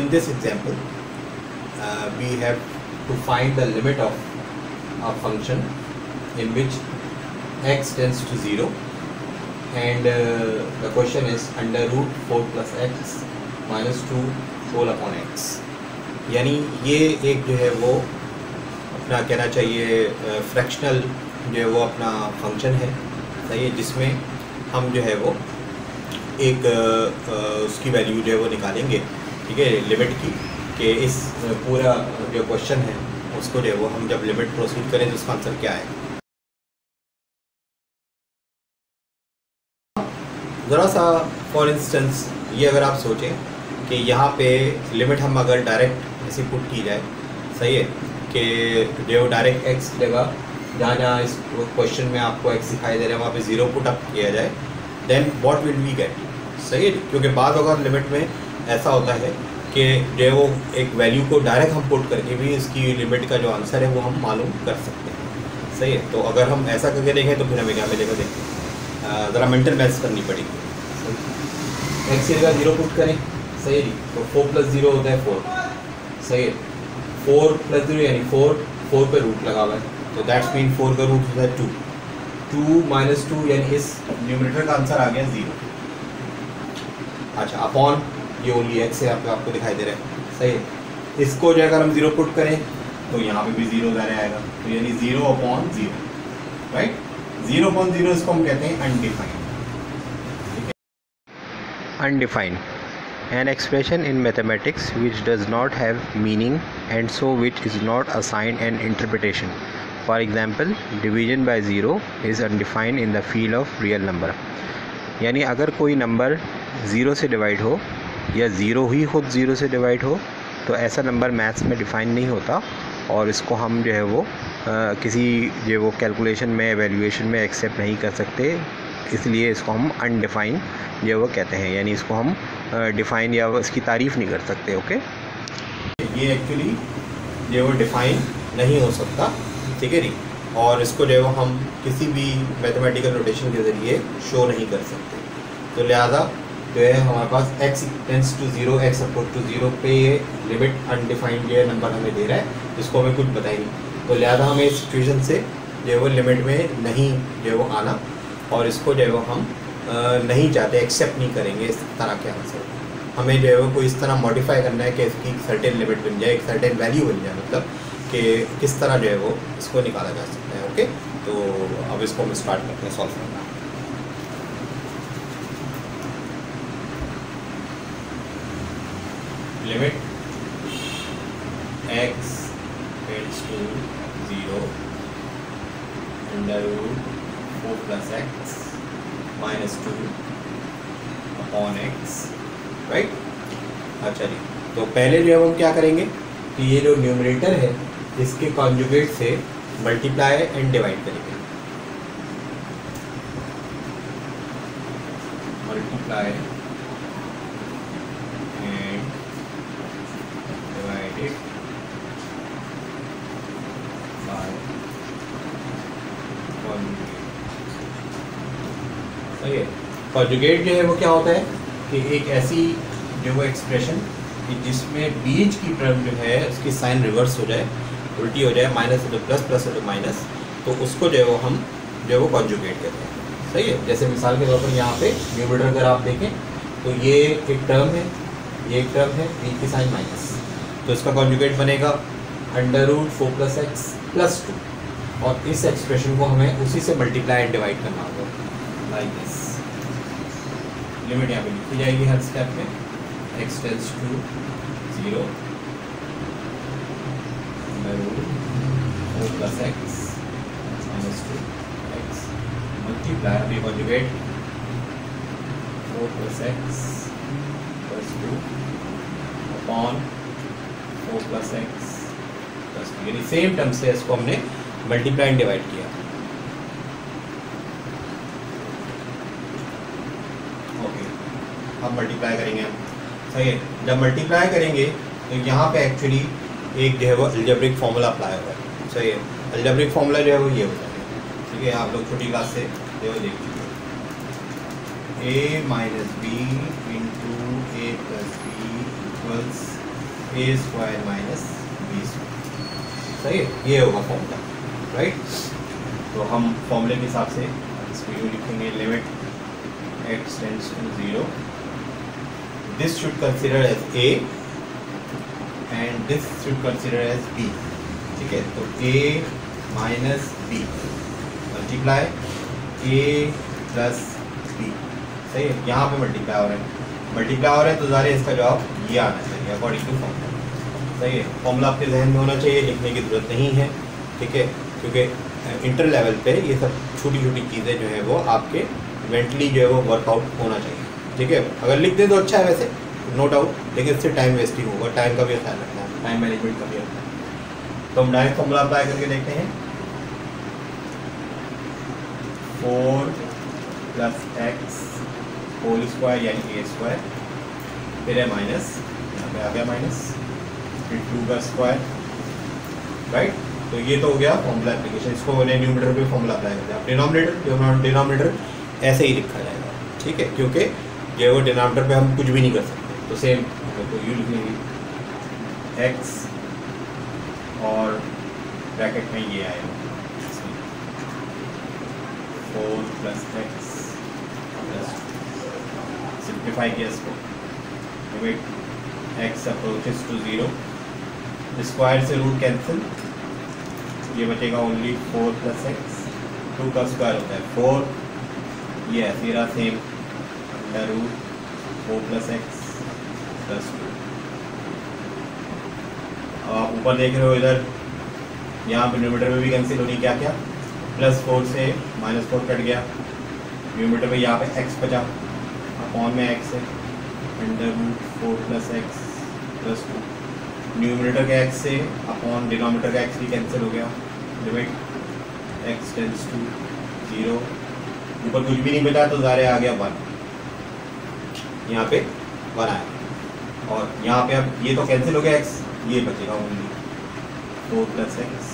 in this example, we have to find the limit of a function in which x tends to 0, and the question is under root 4 plus x minus 2 whole upon x. यानी ये एक जो है वो अपना कहना चाहिए fractional जो है वो अपना फंक्शन है, सही है, जिसमें हम जो है वो एक उसकी वैल्यू जो है वो निकालेंगे, ठीक है, लिमिट की, कि इस पूरा जो क्वेश्चन है उसको जो है वो हम जब लिमिट प्रोसीड करें तो उसका आंसर क्या है। ज़रा सा फॉर इंस्टेंस ये अगर आप सोचें कि यहाँ पे लिमिट हम अगर डायरेक्ट ऐसे पुट की जाए, सही है, कि जो डायरेक्ट एक्स जगह जहाँ इस क्वेश्चन में आपको एक्स दिखाई दे रहा है वहाँ पे 0 पुट अप किया जाए, then what will we get, सही है। क्योंकि बाद अगर लिमिट में ऐसा होता है कि जो वो एक वैल्यू को डायरेक्ट हम पुट करके भी इसकी लिमिट का जो आंसर है वो हम मालूम कर सकते हैं, सही है। तो अगर हम ऐसा करके देखें तो फिर हमें क्या मिलेगा, देखिए ज़रा मेंटल मैथ्स करनी पड़ेगी। एक्स की जगह 0 पुट करें, सही है, तो 4 + 0 होता है 4, सही है। 4 + 0 यानी 4 पे रूट लगा हुआ है, तो दैट्स मीन 4 का रूट होता है 2, 2 - 2 यानी इस न्यूमरेटर का आंसर आ गया 0। अच्छा, अपॉन ये ओनली एक्स है आपको दिखाई दे रहा है, सही है। इसको जो अगर हम 0 पुट करें तो यहाँ पे भी 0 ज़रा आएगा, तो यानी 0/0, राइट। 0/0 इसको हम कहते हैं undefined. Undefined, an expression in mathematics which does not have meaning and so which is not assigned an interpretation. For example, division by 0 is undefined in the field of real number. यानी अगर कोई number 0 से divide हो या 0 ही खुद 0 से divide हो तो ऐसा नंबर मैथ्स में डिफ़ाइन नहीं होता, और इसको हम जो है वो किसी जो वो कैलकुलेशन में एवेल्यूएशन में एक्सेप्ट नहीं कर सकते, इसलिए इसको हम अनडिफाइन जो वो कहते हैं, यानी इसको हम डिफ़ाइन या इसकी तारीफ़ नहीं कर सकते। ओके, ये एक्चुअली जो वो डिफ़ाइन नहीं हो सकता, ठीक है जी, और इसको जो है वो हम किसी भी मैथमेटिकल नोटेशन के ज़रिए शो नहीं कर सकते। तो लिहाजा जो है हमारे पास x tends to 0, x approach to 0 पे ये लिमिट अनडिफाइंड जो है नंबर हमें दे रहा है, जिसको हमें कुछ बताई नहीं, तो लिहाजा हमें इस सिचुएशन से जो है वो लिमिट में नहीं जो है वो आना, और इसको जो है वो हम नहीं चाहते, एक्सेप्ट नहीं करेंगे इस तरह के आंसर। हमें जो है वो कोई इस तरह मॉडिफाई करना है कि इसकी सर्टेन लिमिट बन जाए, एक सर्टेन वैल्यू बन जाए, मतलब कि किस तरह जो है वो इसको निकाला जा सकता है। ओके, तो अब इसको हम स्टार्ट करते हैं सॉल्व करना। Limit x tends to 0 under root 4 + x minus 2 upon x, right. अच्छा जी, तो पहले जो है हम क्या करेंगे कि ये जो न्यूमरेटर है इसके कॉन्जुगेट से मल्टीप्लाई एंड डिवाइड करेंगे। Multiply and divided by conjugate, सही है। कॉन्जुगेट जो है वो क्या होता है कि एक ऐसी जो वो एक्सप्रेशन जिसमें बीच की टर्म जो है उसकी साइन रिवर्स हो जाए, उल्टी हो जाए, माइनस हो तो प्लस, प्लस हो तो माइनस, तो उसको जो है वो हम जो है वो कॉन्जुगेट कहते हैं, सही है। जैसे मिसाल के तौर पर यहाँ पे न्यूमरेटर अगर आप देखें तो ये एक टर्म है, ये एक टर्म है, बीच की साइन माइनस, तो इसका कॉन्जुगेट बनेगा अंडर रूट 4 + x + 2, और इस एक्सप्रेशन को हमें उसी से मल्टीप्लाई एंड डिवाइड करना होगा, लाइक दिस। लिमिट यहाँ पे लिखी जाएगी हर स्टेप में, x tends to 0 under root 4 + x minus 2x multiply, अभी कॉन्जुगेट 4 + x + 2 अपॉन 4 + x + 2, यानी सेम टर्म से इसको हमने मल्टीप्लाई एंड डिवाइड किया। अब मल्टीप्लाई करेंगे हम, सही है। जब मल्टीप्लाई करेंगे तो यहाँ पे एक्चुअली एक जो है वो अलजेब्रिक फार्मूला अप्लाई होगा, सही है। अलजेब्रिक फार्मूला जो है वो ये होता है, ठीक है, आप लोग छोटी क्लास से जो है देख लीजिए, a - b × a + b = A square minus B square. सही है, ये होगा फॉर्मूला, राइट। तो हम फॉर्मूले के हिसाब से इसको यूँ लिखेंगे, limit x tends to 0, this should consider as a and this should consider as b। ठीक है, तो a minus b multiply a plus b। सही है, यहाँ पे मल्टीप्लाई हो रहा है तो ज़ाहिर है इसका जवाब ये आना चाहिए अकॉर्डिंग टू फॉर्मूला। सही है, फॉर्मूला आपके जहन में होना चाहिए, लिखने की ज़रूरत नहीं है। ठीक है, क्योंकि इंटर लेवल पे ये सब छोटी छोटी चीज़ें जो है वो आपके मेंटली जो है वो वर्कआउट होना चाहिए। ठीक है, अगर लिख दें तो अच्छा है वैसे, नो डाउट, लेकिन इससे टाइम वेस्टिंग होगा, टाइम का भी ख्याल रखना है, टाइम मैनेजमेंट का भी रखना है। तो हम डायरेक्ट फॉर्मूला अप्लाई करके देखते हैं, 4 प्लस एक्स होल स्क्वायर यानी ए स्क्वायर, फिर है माइनस, यहाँ पे आ गया माइनस, फिर 2 का स्क्वायर, राइट। तो ये तो हो गया फॉर्मूला एप्लीकेशन। इसको मैंने न्यूमरेटर पे फॉर्मूला अप्लाई कर दिया। डिनोमिनेटर ऐसे ही लिखा जाएगा, ठीक है, क्योंकि जो वो डिनोमिनेटर पे हम कुछ भी नहीं कर सकते। तो सेम तो यू लिख लेंगे एक्स और ब्रैकेट में ये आएगा 4 प्लस एक्स प्लस, सिंप्लीफाई किया इसको, limit x approaches to 0, square से रूट कैंसिल, ये बचेगा ओनली 4 प्लस एक्स, 2 का स्क्वायर होता है 4, ये ऐसे रहा same, under root 4 plus x plus 2। अब आप ऊपर देख रहे हो इधर, यहाँ पे न्यूमरेटर में भी कैंसिल होनी, क्या क्या, प्लस 4 से माइनस 4 कट गया, न्यूमरेटर में यहाँ पे x बचा, अपॉन में x है, under root 4 plus x plus 2, numerator के x से अपॉन डिनोमिनेटर का x भी कैंसिल हो गया, लिमिट x टेंड्स टू 0, ऊपर कुछ भी नहीं बचा तो ज़ाहिर आ गया 1, यहाँ पे 1 आया, और यहाँ पे अब ये तो कैंसिल हो गया x, ये बचेगा ओनली 4 प्लस एक्स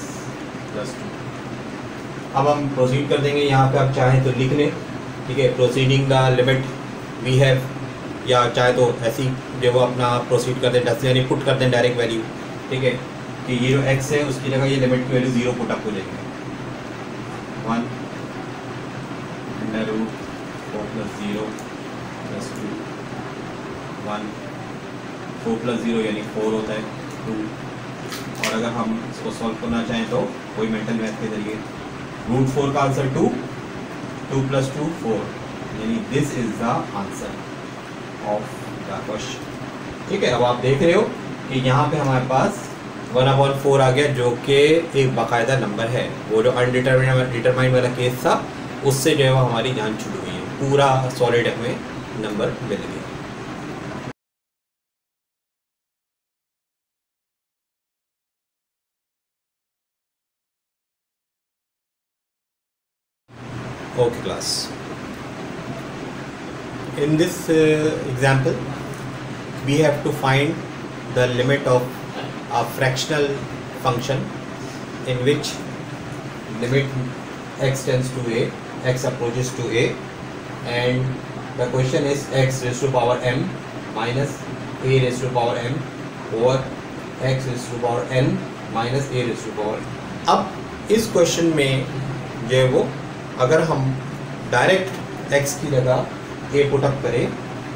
प्लस 2। अब हम प्रोसीड कर देंगे, यहाँ पे आप चाहें तो लिख लें, ठीक है, proceeding the limit we have, या चाहे तो ऐसी जो वो अपना प्रोसीड कर दें, यानी पुट कर दें डायरेक्ट वैल्यू, ठीक है, कि ये जो x है उसकी जगह ये लिमिट की वैल्यू 0 पुट अप हो जाएगी, 1 under root 4 plus 0 plus 2, 1 4 plus 0 यानी 4 होता है 2, और अगर हम इसको सॉल्व करना चाहें तो कोई मेंटल मैथ के जरिए, रूट 4 का आंसर 2, 2 प्लस 2 4, यानी this is the answer of the question. ठीक है, अब आप देख रहे हो कि यहाँ पे हमारे पास 1/4 आ गया, जो कि एक बाकायदा नंबर है। वो जो अनडिटरमाइंड वाला केस था उससे जो है वो हमारी जान छूट गई है, पूरा सॉलिड हमें नंबर मिल गया। Okay class, in this example we have to find the limit of a fractional function in which limit x tends to a, x approaches to a, and the question is x raised to power m minus a raised to power m over x raised to power n minus a raised to power n। अब इस question में जो है वो अगर हम direct x की जगह a पुट अप करें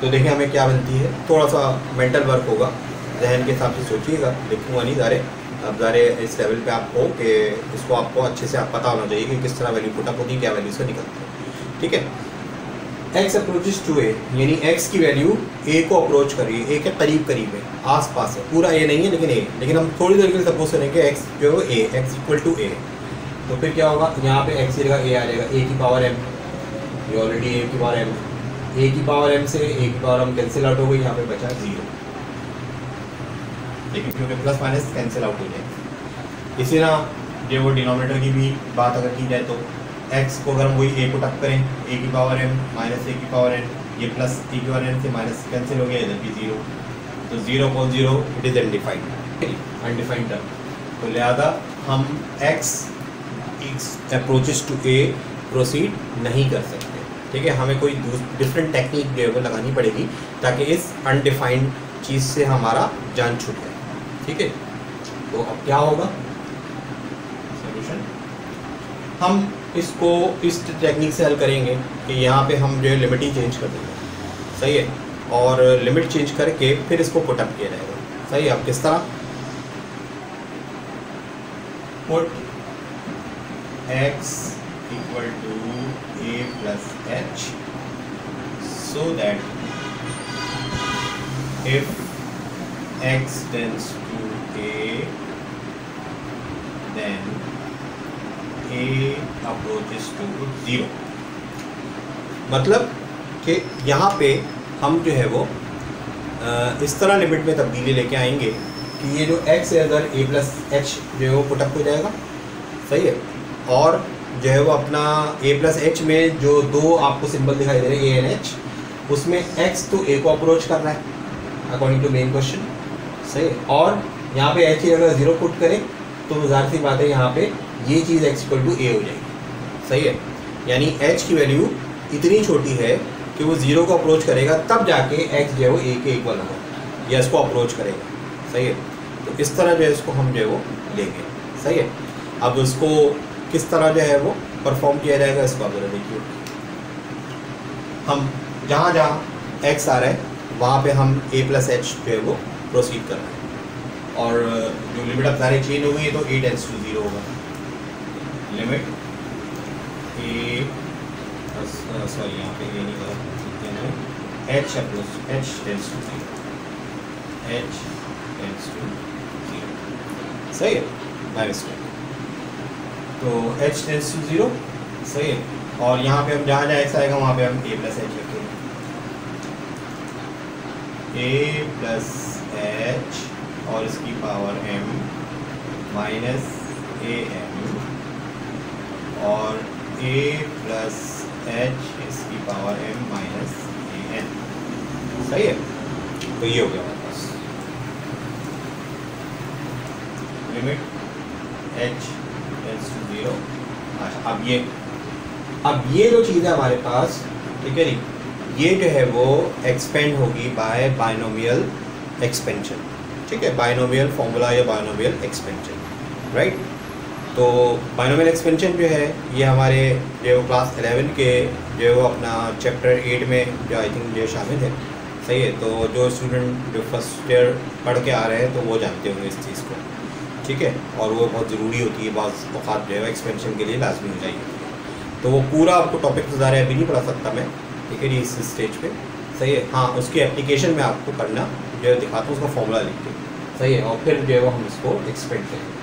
तो देखिए हमें क्या बनती है। थोड़ा सा मेंटल वर्क होगा, जहन के हिसाब से सोचिएगा, लिखूँगा नहीं ज़ारे, अब ज़ारे इस लेवल पे आपको कि इसको आपको अच्छे से आप पता होना चाहिए कि किस तरह वैल्यू पुट अप होती है, क्या वैल्यू से निकलती है। ठीक है, x अप्रोचेस टू a, यानी x की वैल्यू a को अप्रोच कर रही है, a के करीब है, आस पास है, पूरा a नहीं है लेकिन a, लेकिन हम थोड़ी देर के लिए सपोज करें कि x जो है a, x equal to a, तो फिर क्या होगा, यहाँ पे x की जगह a आ जाएगा, a की पावर m, ये ऑलरेडी a की पावर m, a की पावर m से a की पावर m कैंसिल आउट हो गई, यहाँ पे बचा 0, लेकिन क्योंकि प्लस माइनस कैंसिल आउट हो जाए। इसी तरह जो वो डिनोमिनेटर की भी बात अगर की जाए तो x को अगर हम वही a पुट अप करें, a की पावर m माइनस a की पावर n, ये प्लस a की पावर n से माइनस कैंसिल हो गया, इधर भी 0, तो 0 कौन 0, इट इज़ अनडिफाइंड टर्म, तो लिहाजा हम x approaches to A proceed नहीं कर सकते। ठीक है, हमें कोई डिफरेंट टेक्निक जो है वो लगानी पड़ेगी ताकि इस अनडिफाइंड चीज़ से हमारा जान छूट जाए। ठीक है, तो अब क्या होगा सॉल्यूशन, हम इसको इस टेक्निक से हल करेंगे कि यहाँ पे हम जो है लिमिट ही चेंज कर देंगे, सही है, और लिमिट चेंज करके फिर इसको पुटअप किया जाएगा, सही है। अब किस तरह, put x equal to a plus h so that if x tends to a then a approaches to 0। मतलब कि यहाँ पे हम जो है वो इस तरह लिमिट में तब्दीली लेके आएंगे कि ये जो x है अगर a प्लस एच जो है वो पुटअप हो जाएगा, सही है, और जो है वो अपना a प्लस एच में जो दो आपको सिंबल दिखाई दे रहे हैं a एंड h, उसमें x तो a को अप्रोच कर रहा है अकॉर्डिंग टू मेन क्वेश्चन, सही है, और यहाँ पे h अगर 0 पुट करें तो ज़ाहिर सी बात है यहाँ पे ये चीज़ x इक्वल टू a हो जाएगी, सही है, यानी h की वैल्यू इतनी छोटी है कि वो 0 को अप्रोच करेगा तब जाके x जो है वो a के इक्वल होगा या इसको अप्रोच करेगा, सही है। तो इस तरह जो है इसको हम जो है वो लेंगे, सही है। अब उसको किस तरह जो है वो परफॉर्म किया जाएगा इसको आप जरा देखिए, हम जहाँ जहाँ x आ रहा है वहाँ पे हम a प्लस एच जो है वो प्रोसीड कर रहे हैं, और जो लिमिट अब सारे चेंज हो गई है तो a टेंस टू 0 होगा, लिमिट a सॉरी यहाँ पे ये नहीं होगा, h approach h tends to 0, h tends to 0, सही है, बाय मिस्टेक, तो h टेंस टू 0, सही है, और यहाँ पे हम जहाँ जहाँ x आएगा वहाँ पे हम a प्लस एच रखेंगे, a प्लस एच और इसकी power m minus a m और a प्लस एच इसकी power m minus a n, सही है। तो ये हो गया हमारे पास लिमिट h टेंस टू 0। अच्छा, अब ये जो चीज़ है हमारे पास, ठीक है नी, ये जो है वो एक्सपेंड होगी बाय बाइनोमियल एक्सपेंशन, ठीक है, बाइनोमियल फॉर्मूला या बाइनोमियल एक्सपेंशन, राइट। तो बाइनोमियल एक्सपेंशन जो है ये हमारे जो क्लास 11 के जो वो अपना चैप्टर 8 में जो आई थिंक जो शामिल है, सही है। तो जो स्टूडेंट जो फर्स्ट ईयर पढ़ के आ रहे हैं तो वो जानते होंगे इस चीज़ को, ठीक है, और वो बहुत ज़रूरी होती है, बाज़ औक़ात जो है एक्सपेंशन के लिए लाजमी हो जाएगी। तो वो पूरा आपको टॉपिक तो ज़्यादा अभी नहीं पढ़ा सकता मैं, ठीक है जी, इस स्टेज पे, सही है। हाँ, उसकी एप्लीकेशन में आपको करना जो है दिखाता हूँ, उसका फॉर्मूला लिख के, सही है, और फिर जो है वो हम इसको एक्सपेंड करेंगे।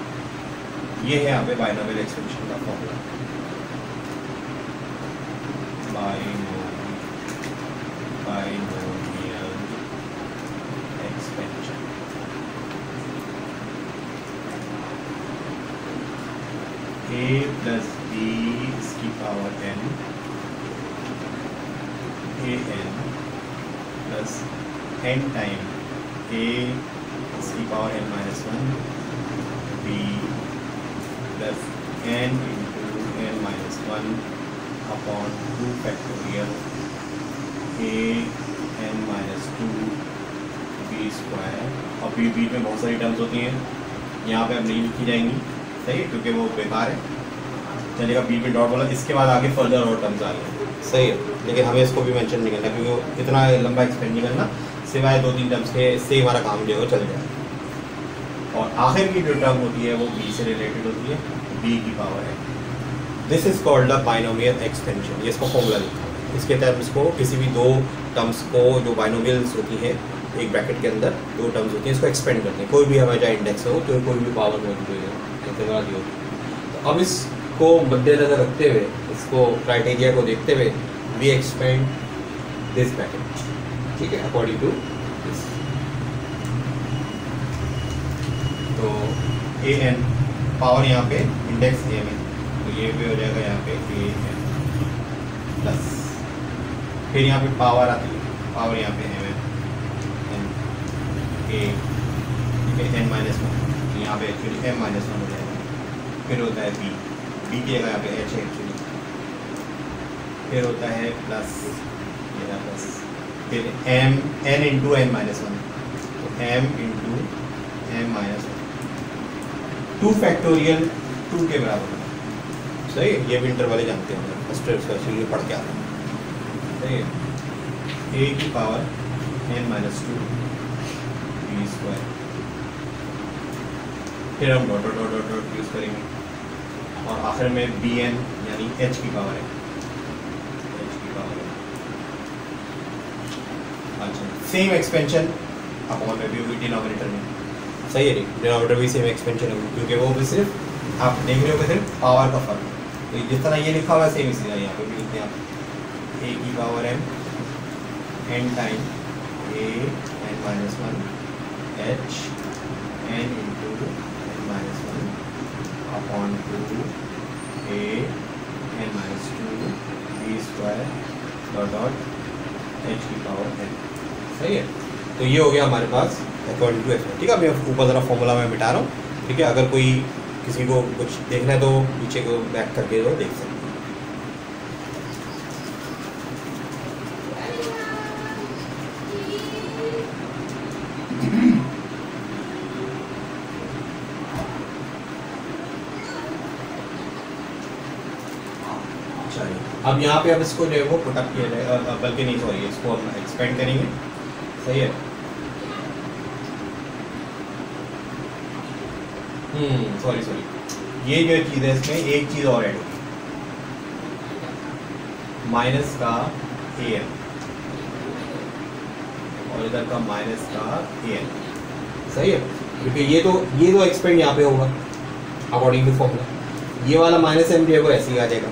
ये है यहाँ पे बाइनोमियल एक्सपेंशन का formula, binomial expansion, a plus b इसकी power n a n plus n time a इसकी power n minus 1 b plus n into n minus 1 upon 2 factorial a n minus 2 b square. और बीच में बहुत सारी terms होती हैं, यहाँ पे अब नहीं लिखी जाएंगी, सही है, क्योंकि वो बेकार है, चलेगा। बीच में डॉट बोला, इसके बाद आगे फर्दर और टर्म्स आ गए, सही है, लेकिन हमें इसको भी मेंशन नहीं करना क्योंकि इतना लंबा एक्सपेंड नहीं करना, सिवाय 2-3 टर्म्स के, इससे हमारा काम जो है वो चल जाए। और आखिर की जो टर्म होती है वो b से रिलेटेड होती है, b की पावर है। This is called the binomial expansion, ये इसको फॉर्मूला लिखा है। इसके तहत इसको किसी भी दो टर्म्स को जो बाइनोमियल्स होती है एक ब्रैकेट के अंदर दो टर्म्स होती हैं, इसको एक्सपेंड करते हैं, कोई भी हमारा चाहे इंडेक्स हो, तो कोई भी पावर मौजूद हो, तो अब इसको मद्देनजर रखते हुए, इसको क्राइटेरिया को देखते हुए वी एक्सपेंड दिस ब्रैकेट, ठीक है, अकॉर्डिंग टू दिस। तो ए एन पावर यहाँ पे इंडेक्स ए में, तो ये भी हो जाएगा यहाँ पे ए एन प्लस, फिर यहाँ पे पावर आती है, पावर यहाँ पे एम एन ए, ठीक है, एन माइनस 1, यहाँ पे एक्चुअली एम माइनस 1 हो जाएगा। फिर होता है बी, बी की जगह यहाँ पे एच है एक्चुअली, फिर होता है प्लस, ये प्लस, फिर M N into N minus 1, तो M into m minus 2 factorial 2 के बराबर। सही है, ये भी इंटर वाले जानते हैं, फर्स्ट स्पेशली पढ़ के आता है। सही है, a की power n minus 2 b square, फिर हम dot dot dot dot use करेंगे और आखिर में bn यानी h की पावर है, h की पावर है। अच्छा, सेम एक्सपेंशन अपॉन में भी होगी डिनोमिनेटर में। सही है, डिनोमिनेटर भी सेम एक्सपेंशन होगी क्योंकि वो भी सिर्फ आप देख रहे हो कि सिर्फ पावर का फर्क है। तो जिस तरह ये लिखा हुआ है सेम इसी तरह यहाँ पे भी लिखते हैं आप, a की power m n time a n minus 1 h n into n minus 1 upon 2 a n minus 2 b square dot dot h की पावर n। सही है, तो ये हो गया हमारे पास अकॉर्डिंग टू एक्स। ठीक है, मैं ऊपर ज़रा फॉर्मूला में मिटा रहा हूँ। ठीक है, अगर कोई किसी को कुछ देखना है तो पीछे को बैक करके वो देख सकते हैं। अब यहाँ पे अब इसको जो है वो पुटअप किया जाएगा, बल्कि नहीं सॉरी, इसको हम एक्सपेंड करेंगे। सही है, सॉरी, ये जो चीज़ है इसमें एक चीज़ और ऐड होगी, माइनस का an और इधर का माइनस का an। सही है, क्योंकि ये तो एक्सपेंड यहाँ पे होगा अकॉर्डिंग टू फॉर्मूला। ये वाला माइनस m जो है वो ऐसे ही आ जाएगा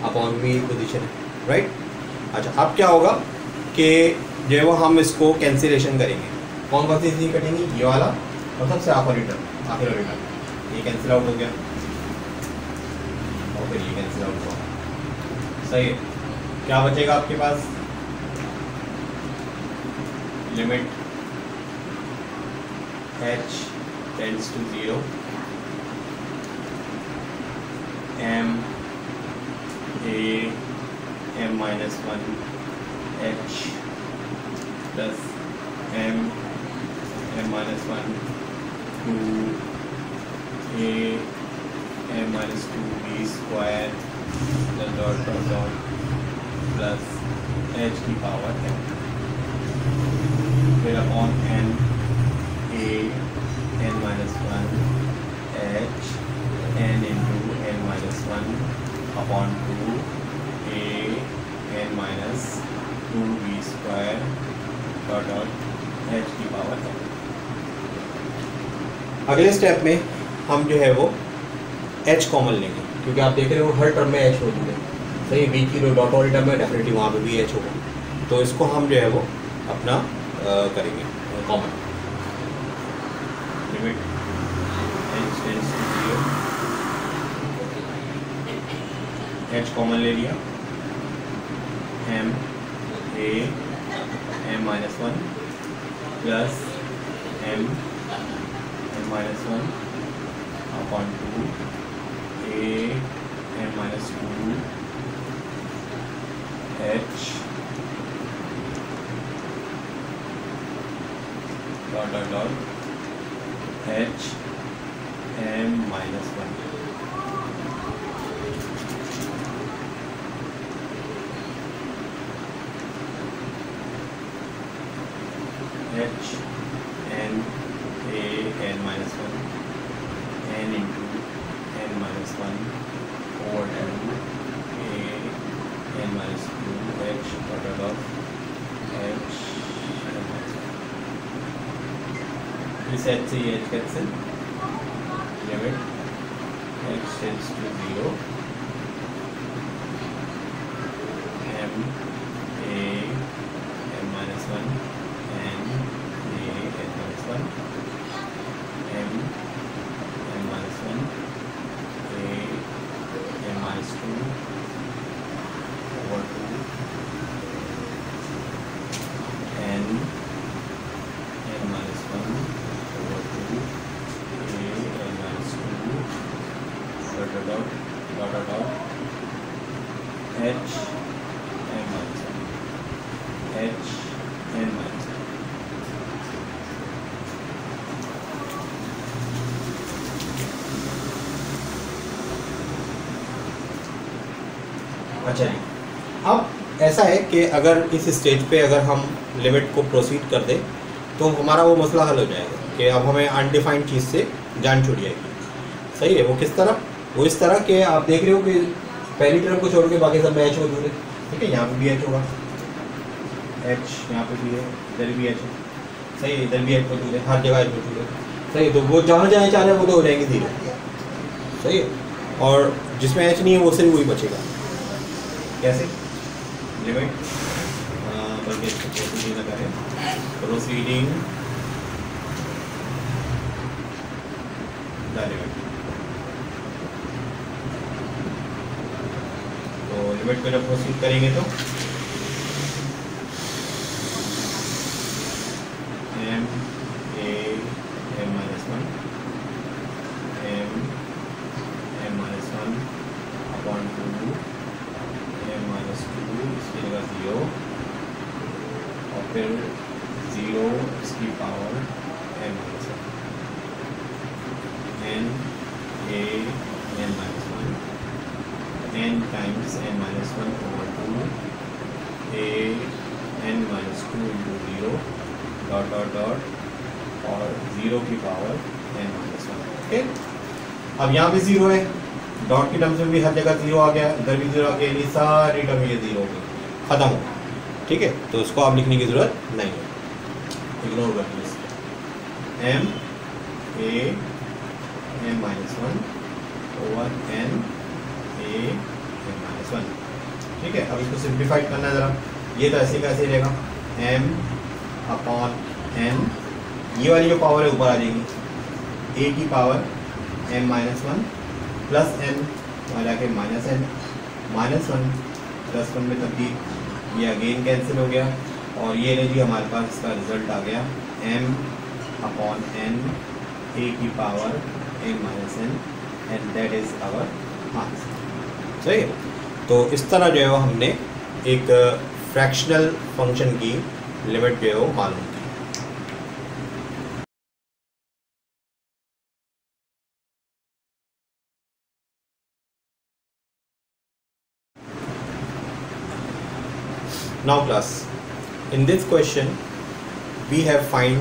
अपॉन बी पोजीशन है, राइट। अच्छा, अब क्या होगा कि जो है वो हम इसको कैंसिलेशन करेंगे। कौन सी चीज़ कटेंगी, ये वाला और सबसे आखिरी टर्म, ये कैंसिल आउट हो गया और फिर ये कैंसिल आउट हुआ। सही है, क्या बचेगा आपके पास, limit h tends to 0 m a m minus 1 h plus m minus 1 2 a m minus 2 b square dot dot dot plus h की पावर m, फिर upon n a n minus 1 h n into n minus 1 upon 2 a n minus 2 b square dot dot h की power m। अगले step में हम जो है वो h common लेंगे, क्योंकि आप देख रहे हो हर टर्म में h मौजूद है। सही, b की डॉट वाली टर्म में डेफिनेटली वहाँ पे भी h होगा, तो इसको हम जो है वो अपना करेंगे common. Limit h tends to 0, h common ले लिया, m a m minus 1 plus m minus 1 upon 2 a m minus 2 h dot dot dot h m minus 1। h n a n minus 1 n into n minus 1 over 2 a n minus 2 h order of h n minus 1. This h से h cancel, limit h tends to 0 m a m minus 1 n a n minus 1 m minus 1 a m minus 2 over 2 n minus 1 over 2 a n minus 2 dot dot dot h n minus 1 h n minus 1। अच्छा जी, अब ऐसा है कि अगर इस stage पे अगर हम लिमिट को प्रोसीड कर दें तो हमारा वो मसला हल हो जाएगा कि अब हमें अनडिफाइंड चीज़ से जान छूट जाएगी। सही है। वो किस तरह? वो इस तरह के आप देख रहे हो कि पहली टर्म को छोड़ के बाकी सब में एच मौजूद है। ठीक है, यहाँ पे भी एच होगा, एच यहाँ पे भी है, इधर भी एच है। सही है, इधर भी एच मौजूद है, हर जगह एच मौजूद है। सही है, तो वो जहाँ जहाँ एच आ रहा है वो तो हो जाएंगे 0। सही है, और जिसमें एच नहीं है वो सिर्फ वही बचेगा। कैसे? लिमिट बल्कि प्रोसीडिंग ना करें, प्रोसीडिंग द लिमिट। तो लिमिट पे जब प्रोसीड करेंगे तो m a m minus 1 m minus 1 upon 2 m minus 2 इसकी जगह 0 और फिर 0 इसकी power m minus 1 n a n minus 1 n times n minus 1 over 2 a n minus 2 into 0 dot dot dot और 0 की पावर n minus 1। ओके, अब यहाँ भी 0 है, डॉट की टर्म्स में भी हर जगह 0 आ गया, इधर भी 0 आ गया, यानी सारी टर्म ये 0 हो गई, खत्म हो। ठीक है, तो उसको आप लिखने की ज़रूरत नहीं है, इग्नोर कर दीजिए। m a n minus 1 over n a n minus 1। ठीक है, अब इसको सिंप्लीफाइड करना है ज़रा। ये तो ऐसे कैसे रहेगा, m अपॉन n, ये वाली जो पावर है ऊपर आ जाएगी, a की power m minus 1 plus n और जाके माइनस n, माइनस 1 प्लस 1 में तब्दील, ये अगेन कैंसिल हो गया और ये लीजिए हमारे पास इसका रिजल्ट आ गया m अपॉन n a की power m minus n and that is our answer. सही है, तो इस तरह जो है वो हमने एक फ्रैक्शनल फंक्शन की लिमिट जो है वो मालूम की। Now class, in this question we have find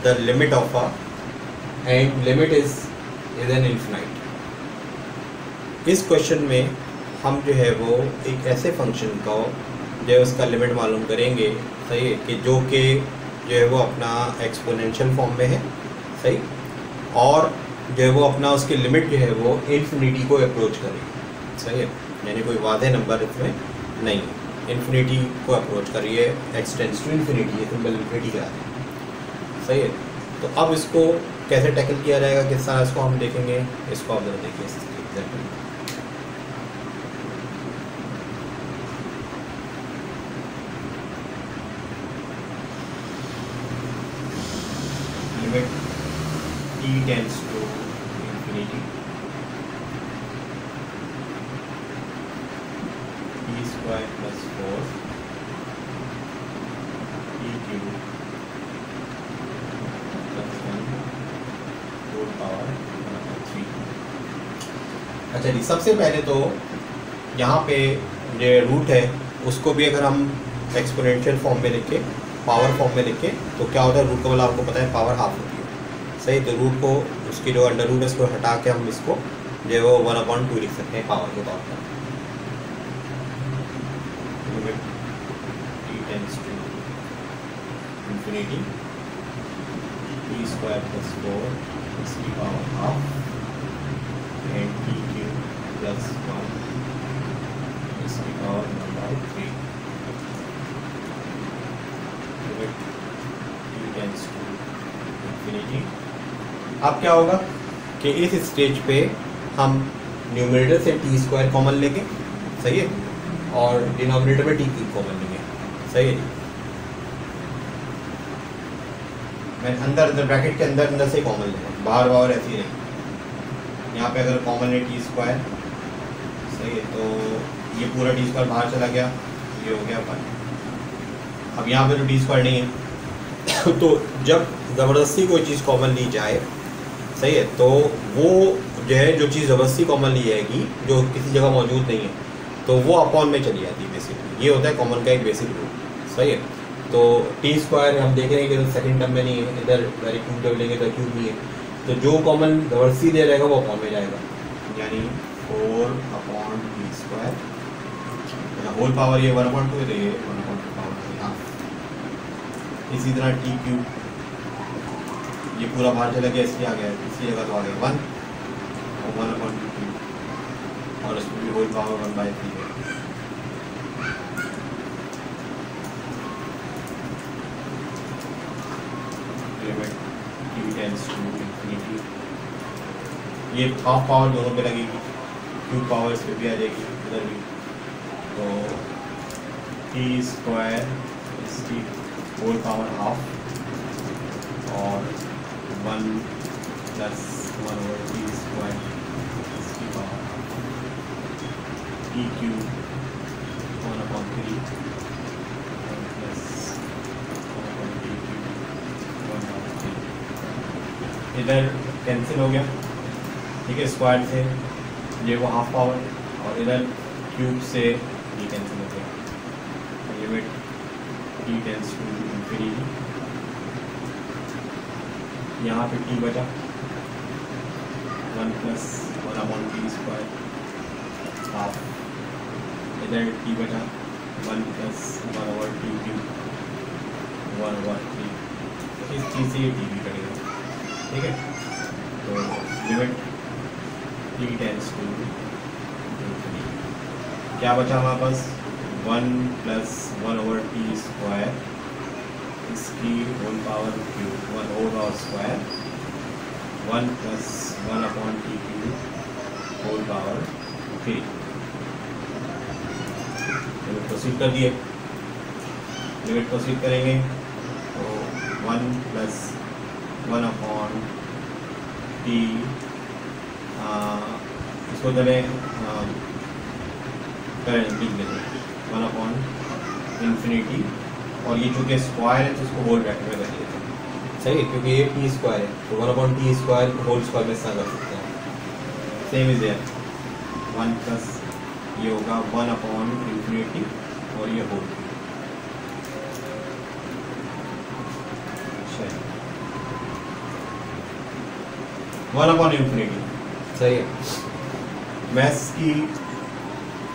the limit of a and limit is an infinite। इस क्वेश्चन में हम जो है वो एक ऐसे फंक्शन को जो है उसका लिमिट मालूम करेंगे। सही है, कि जो है वो अपना एक्सपोनेंशियल फॉर्म में है। सही, और जो है वो अपना उसकी लिमिट जो है वो इन्फिनिटी को अप्रोच करेगी। सही है, यानी कोई वादे नंबर इसमें नहीं है, इन्फिनिटी को अप्रोच कर रही है, एक्स टेंड्स टू इन्फिनिटी, ये सिंपल इन्फिनिटी का है। सही है, तो अब इसको कैसे टैकल किया जाएगा, किस तरह इसको हम देखेंगे, इसको आप जरा देखिए exactly. Limit t tends to infinity t square plus 4 t cube plus 1 whole power 3। अच्छा जी, सबसे पहले तो यहाँ पे जो रूट है उसको भी अगर हम एक्सपोनेंशियल फॉर्म में लिखे, पावर फॉर्म में लिखे, तो क्या होता है, रूट का मतलब आपको पता है पावर हाफ होती है। सही, तो रूट को उसकी जो अंडर रूट है उसको हटा के हम इसको जो है वो 1/2 लिख सकते हैं पावर के तौर पर। Limit t tends to infinity t square plus 4 इसकी power half and t cube plus 1 इसकी power 1/3। Limit t tends to infinity. अब क्या होगा कि इस स्टेज पे हम न्यूमरेटर से टी स्क्वायर कॉमन लेंगे। सही है, और डिनोमिनेटर में टी क्यूब कॉमन लेंगे। सही है, मैं अंदर ब्रैकेट के अंदर से कॉमन लेंगे, बाहर बाहर ऐसी नहीं। यहाँ पे अगर कॉमन है टी स्क्वायर, सही है, तो ये पूरा टी स्क्वायर बाहर चला गया, ये हो गया अपन। अब यहाँ पे तो टी स्क्वायर नहीं है तो जब ज़बरदस्ती कोई चीज़ कॉमन ली जाए, सही है, तो वो जो है जो चीज़ ज़बरदस्ती कॉमन ली जाएगी जो किसी जगह मौजूद नहीं है, तो वो अपॉन में चली जाती है बेसिकली। ये होता है कॉमन का एक बेसिक रूल, सही है। तो टी स्क्वायर हम देख रहे हैं कि सेकंड टर्म में नहीं है, इधर वेरी क्यूब जब लेंगे तो क्यूब नहीं है, तो जो कॉमन रिवर्सी दे रहेगा वो अपॉन में जाएगा, यानी 4 upon T square whole power ये 1/2 है, तो ये 1/2 पावर हाफ। इसी तरह टी क्यूब, ये पूरा बाहर चला गया, इसलिए आ गया, इसी जगह तो आ गया 1 और 1/2 क्यूब, और इसमें भी होल पावर 1/3 है। ये हाफ पावर दोनों पे लगेगी, क्यूब पावर इस पे भी आ जाएगी इधर भी, तो टी स्क्वायर इसकी होल पावर हाफ और 1 प्लस 1 टी स्क्वायर इसकी power half, T cube 1/3 plus 1 T cube 1/3, इधर कैंसिल हो गया, ठीक है, स्क्वायर से ये वो हाफ पावर, और इधर क्यूब से ये कैंसिल हो गया, limit T tends to infinity, यहाँ पे टी बचा 1 प्लस 1 टी स्क्वायर हाफ, इधर टी बचा 1 प्लस 1 टी क्यूब 1/3, इस चीज़ से ये टी भी कटेगा, ठीक है। तो लिमिट टी टेंस टू क्या बचा हमारे पास 1 प्लस 1 टी स्क्वायर इसकी whole power cube 1 whole power square 1 plus 1 T cube whole power 3। Limit proceed कर दिए, लिमिट प्रोसीड करेंगे तो 1 प्लस 1 टी, इसको चले करें लिख देते हैं 1 इंफिनिटी, और ये चूँकि स्क्वायर है तो इसको होल ब्रैकेट में कर देते हैं, सही है, क्योंकि ये टी स्क्वायर है तो 1 टी स्क्वायर को होल स्क्वायर में इस्तेमाल कर सकते हैं। सेम इज देयर 1 प्लस ये होगा 1 इंफिनिटी और ये होल, अच्छा 1 इंफिनिटी, सही है। मैथ्स की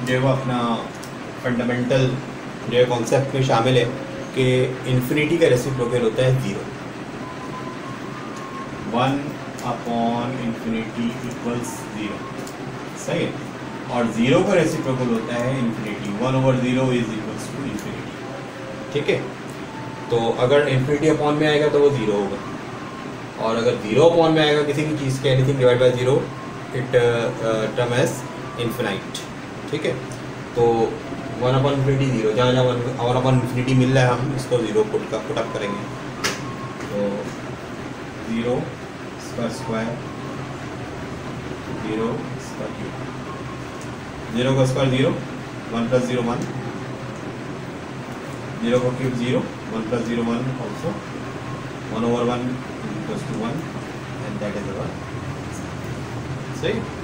जो वो अपना फंडामेंटल जो कॉन्सेप्ट में शामिल है कि इन्फिनिटी का रेसिप्रोकल होता है 0, 1 इंफिनिटी इक्वल्स 0, सही है, और 0 का रेसिप्रोकल होता है infinity, 1/0 is equals to infinity, ठीक है। तो अगर इन्फिनिटी अपॉन में आएगा तो वो 0 होगा, और अगर 0 अपॉन में आएगा किसी भी चीज़ के anything divide by 0 it term as infinite, ठीक है। तो 1 इंफिनिटी 0, जहाँ जहाँ 1 इंफिनिटी मिल रहा है हम इसको 0 पुट अप करेंगे, तो 0 इसका स्क्वायर 0 इसका क्यूब, 0 का स्क्वायर 0, 1 प्लस 0 1, 0 का cube 0, 1 plus 0 1 also 1/1 equals to 1 and that is our सही।